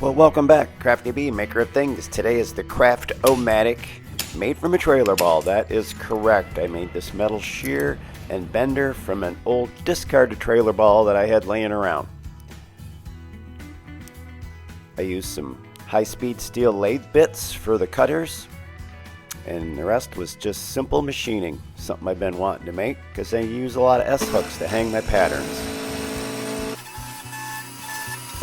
Well, welcome back, Crafty Bee, maker of things. Today is the Craft-O-Matic, made from a trailer ball. That is correct. I made this metal shear and bender from an old discarded trailer ball that I had laying around. I used some high-speed steel lathe bits for the cutters, and the rest was just simple machining, something I've been wanting to make because I use a lot of S-hooks to hang my patterns.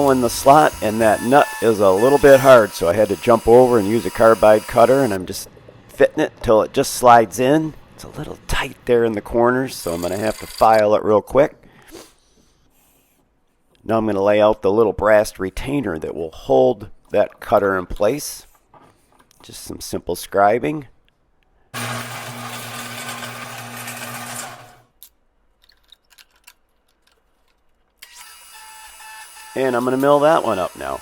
In the slot, and that nut is a little bit hard, so I had to jump over and use a carbide cutter, and I'm just fitting it till it just slides in. It's a little tight there in the corners, so I'm going to have to file it real quick. Now I'm going to lay out the little brass retainer that will hold that cutter in place. Just some simple scribing. And I'm going to mill that one up now.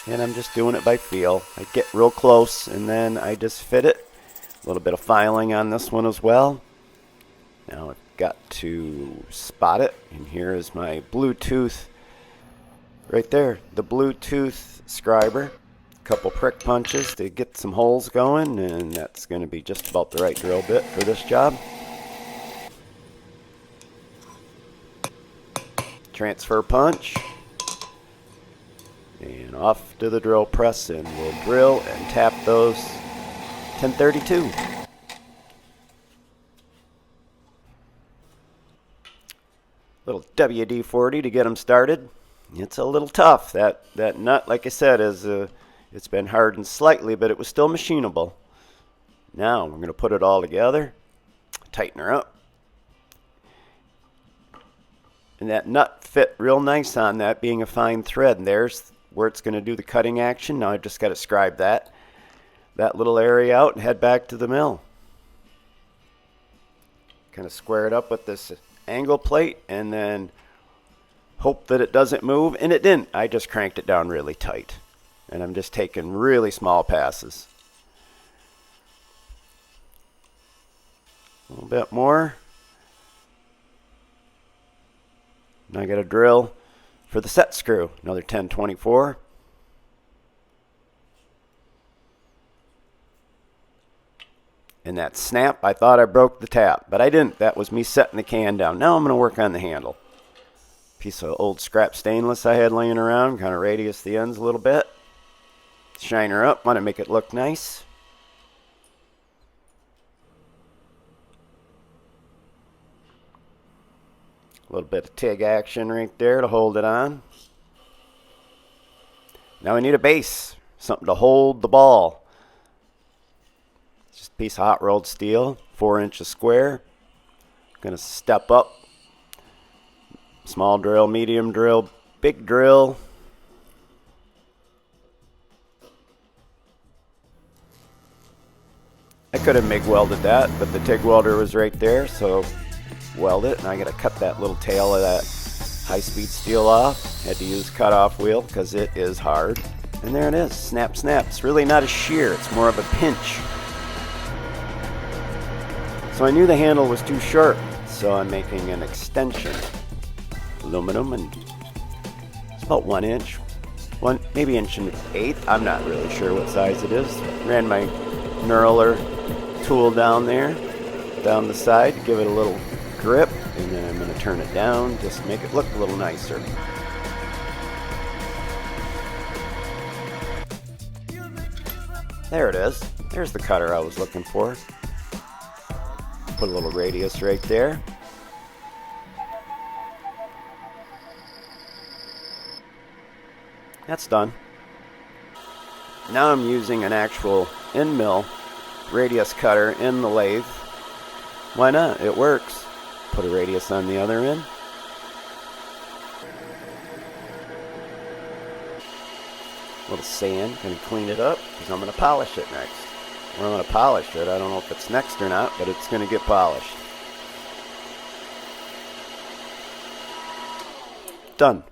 And I'm just doing it by feel. I get real close and then I just fit it. A little bit of filing on this one as well. Now I've got to spot it. And here is my Bluetooth right there. The Bluetooth scriber. A couple prick punches to get some holes going. And that's going to be just about the right drill bit for this job. Transfer punch. And off to the drill press, and we'll drill and tap those 1032. Little WD-40 to get them started. It's a little tough. That nut, like I said, it's been hardened slightly, but it was still machinable. Now we're going to put it all together, tighten her up. And that nut fit real nice on that, being a fine thread. And there's where it's going to do the cutting action. Now I've just got to scribe that little area out and head back to the mill. Kind of square it up with this angle plate and then hope that it doesn't move. And it didn't. I just cranked it down really tight. And I'm just taking really small passes. A little bit more. Now I got to drill for the set screw, another 1024. And that snap, I thought I broke the tap, but I didn't. That was me setting the can down. Now I'm going to work on the handle. Piece of old scrap stainless I had laying around, kind of radius the ends a little bit. Shine her up, want to make it look nice. A little bit of TIG action right there to hold it on. Now we need a base, something to hold the ball. Just a piece of hot rolled steel, 4 inches square. Gonna step up. Small drill, medium drill, big drill. I could have MIG welded that, but the TIG welder was right there, so weld it, and I got to cut that little tail of that high-speed steel off. Had to use cut-off wheel because it is hard. And there it is, snap, snap. It's really not a shear, it's more of a pinch. So I knew the handle was too short, so I'm making an extension. Aluminum, and it's about 1 inch. Maybe 1.1 inch. I'm not really sure what size it is. Ran my knurler tool down there, down the side to give it a little grip, and then I'm going to turn it down just to make it look a little nicer. There it is. There's the cutter I was looking for. Put a little radius right there. That's done. Now I'm using an actual end mill radius cutter in the lathe. Why not? It works. Put a radius on the other end. A little sand, gonna clean it up because I'm gonna polish it next. Or I'm gonna polish it. I don't know if it's next or not, but it's gonna get polished. Done.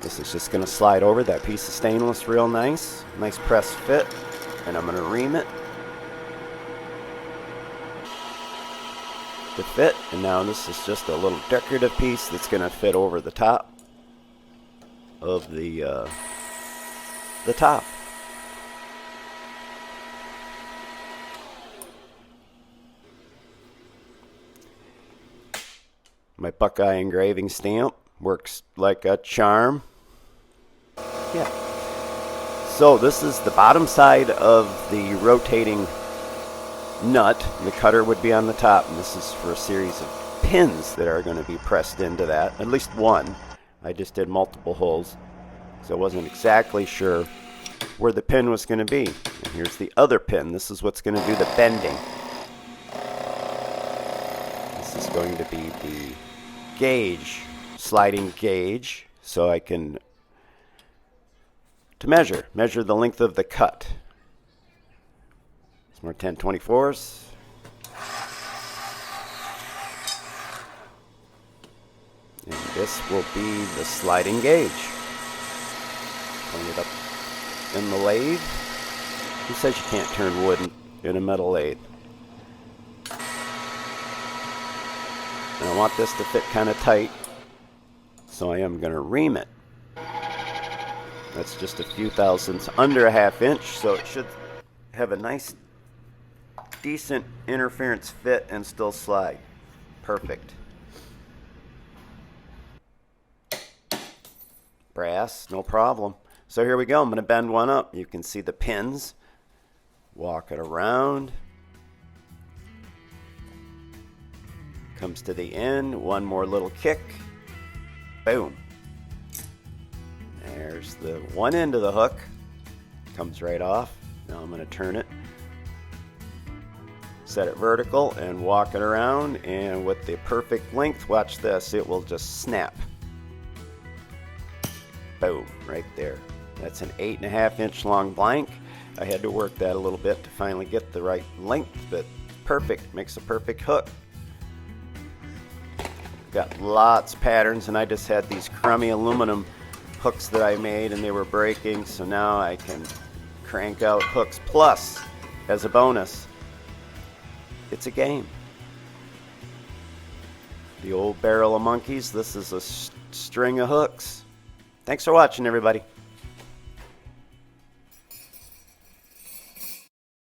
This is just going to slide over that piece of stainless real nice. Nice press fit. And I'm going to ream it. to fit. And now this is just a little decorative piece that's going to fit over the top of the top. My Buckeye engraving stamp works like a charm. Yeah. So this is the bottom side of the rotating nut. The cutter would be on the top, and this is for a series of pins that are going to be pressed into that. At least one. I just did multiple holes, so I wasn't exactly sure where the pin was going to be. And here's the other pin. This is what's going to do the bending. This is going to be the gauge, sliding gauge, so I can measure the length of the cut. Some more 10/24s. And this will be the sliding gauge. Turn it up in the lathe. Who says you can't turn wood in a metal lathe? And I want this to fit kind of tight, so I am going to ream it. That's just a few thousandths under a ½ inch, so it should have a nice, decent interference fit and still slide. Perfect. Brass, no problem. So here we go. I'm going to bend one up. You can see the pins. Walk it around. Comes to the end. One more little kick. Boom. There's the one end of the hook. Comes right off. Now I'm going to turn it. Set it vertical and walk it around. And with the perfect length, watch this, it will just snap. Boom, right there. That's an 8.5 inch long blank. I had to work that a little bit to finally get the right length, but perfect, makes a perfect hook. Got lots of patterns, and I just had these crummy aluminum hooks that I made, and they were breaking, so now I can crank out hooks. Plus, as a bonus, it's a game. The old barrel of monkeys, this is a string of hooks. Thanks for watching, everybody.